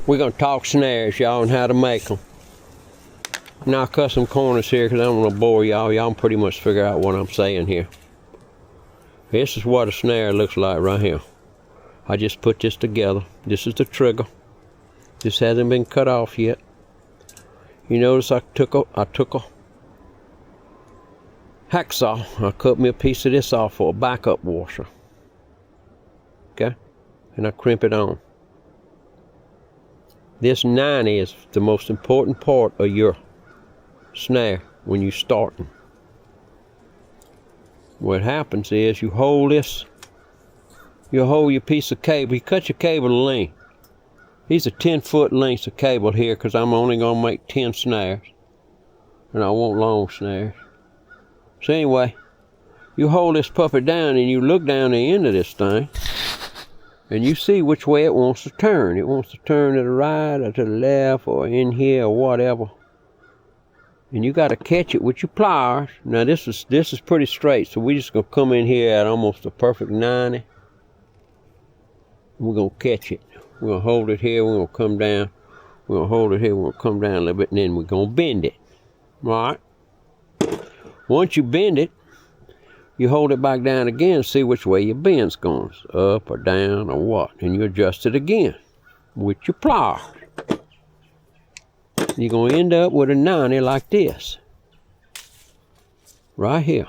We're gonna talk snares, y'all, and how to make them. Now I'll cut some corners here because I don't want to bore y'all. Y'all can pretty much figure out what I'm saying here. This is what a snare looks like right here. I just put this together. This is the trigger. This hasn't been cut off yet. You notice I took a hacksaw. I cut me a piece of this off for a backup washer. Okay? And I crimp it on. This 90 is the most important part of your snare when you're starting. What happens is you hold this, you hold your piece of cable, you cut your cable to length. These are 10-foot lengths of cable here because I'm only going to make 10 snares. And I want long snares. So anyway, you hold this puppy down and you look down the end of this thing and you see which way it wants to turn. It wants to turn to the right or to the left or in here or whatever. And you got to catch it with your pliers. Now this is pretty straight, so we're just going to come in here at almost a perfect 90. And we're going to catch it. We're going to hold it here, we're going to come down. We're going to hold it here, we're going to come down a little bit, and then we're going to bend it. All right? Once you bend it, you hold it back down again and see which way your bend's going. Up or down or what. And you adjust it again with your pliers. You're going to end up with a 90 like this. Right here.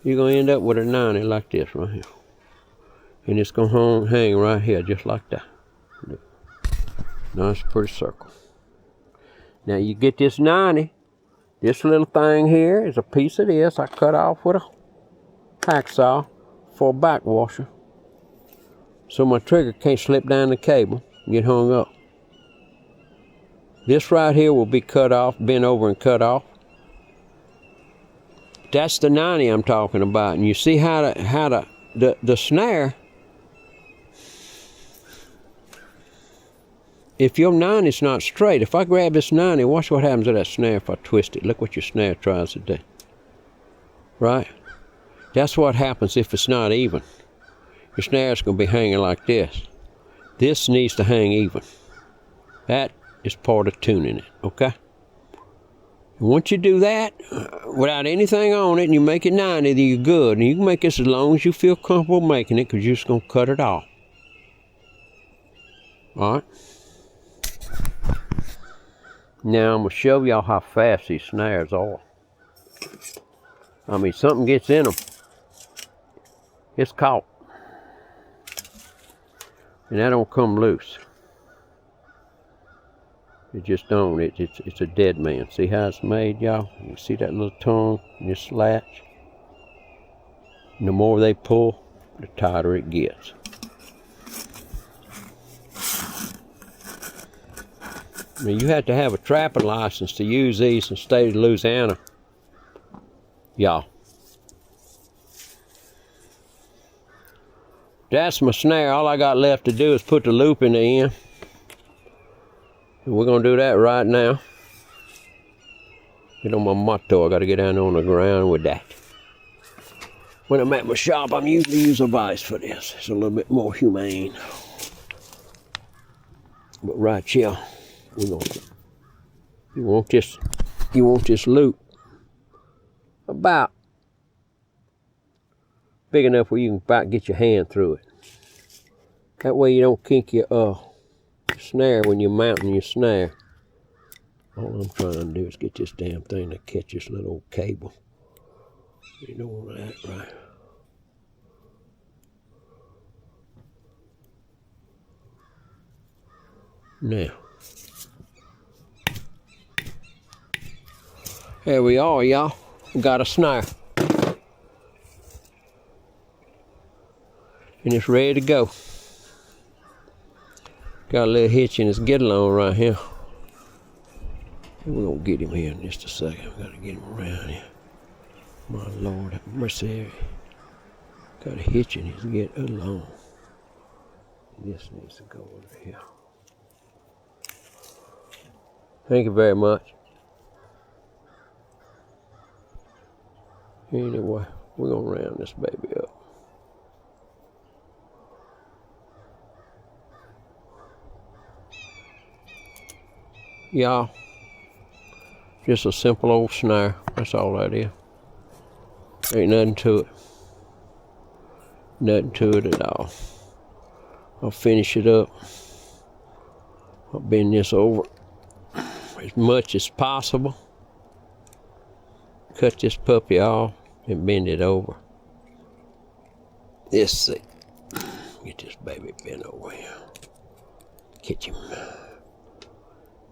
You're going to end up with a 90 like this right here. And it's going to hang right here just like that. Nice pretty circle. Now you get this 90. This little thing here is a piece of this I cut off with a hacksaw for a back washer. So my trigger can't slip down the cable and get hung up. This right here will be cut off, bent over and cut off. That's the 90 I'm talking about. And you see how the snare, if your 90 is not straight, if I grab this 90, watch what happens to that snare if I twist it. Look what your snare tries to do. Right? That's what happens if it's not even. Your snare's going to be hanging like this. This needs to hang even. That is part of tuning it, okay? And once you do that, without anything on it, and you make it 90, then you're good. And you can make this as long as you feel comfortable making it, because you're just going to cut it off. All right? Now, I'm going to show y'all how fast these snares are. I mean, something gets in them. It's caught. And that don't come loose. It just don't. It's a dead man. See how it's made, y'all? You see that little tongue and this latch? And the more they pull, the tighter it gets. I mean, you have to have a trapping license to use these in the state of Louisiana, y'all. That's my snare. All I got left to do is put the loop in the end. And we're going to do that right now. Get on my motto. I got to get down on the ground with that. When I'm at my shop, I'm usually using a vise for this. It's a little bit more humane. But right here, we're going to... You want this loop about big enough where you can about get your hand through it. That way you don't kink your snare when you're mounting your snare. All I'm trying to do is get this damn thing to catch this little old cable. You know that, right? Now, here we are, y'all. We got a snare. And it's ready to go. Got a little hitch in his get-along right here. We're going to get him here in just a second. We got to get him around here. My Lord have mercy. Got a hitch in his get-along. This needs to go over here. Thank you very much. Anyway, we're going to round this baby up. y'all. Just a simple old snare. That's all that is. Ain't nothing to it. Nothing to it at all. I'll finish it up. I'll bend this over as much as possible. Cut this puppy off and bend it over. Let's see. Get this baby bent over here. Catch him.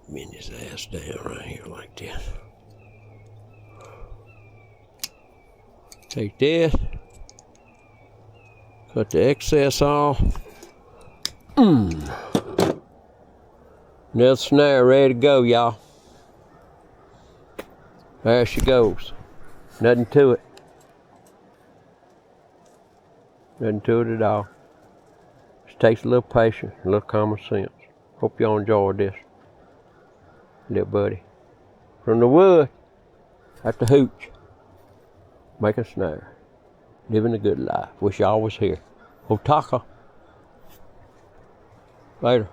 Bend his ass down right here like this. Take this. Cut the excess off. Another snare ready to go, y'all. There she goes. Nothing to it. Nothing to it at all. Just takes a little patience, a little common sense. Hope y'all enjoyed this. Little buddy. From the wood at the hooch. Making snare. Living a good life. Wish y'all was here. Otaka. Later.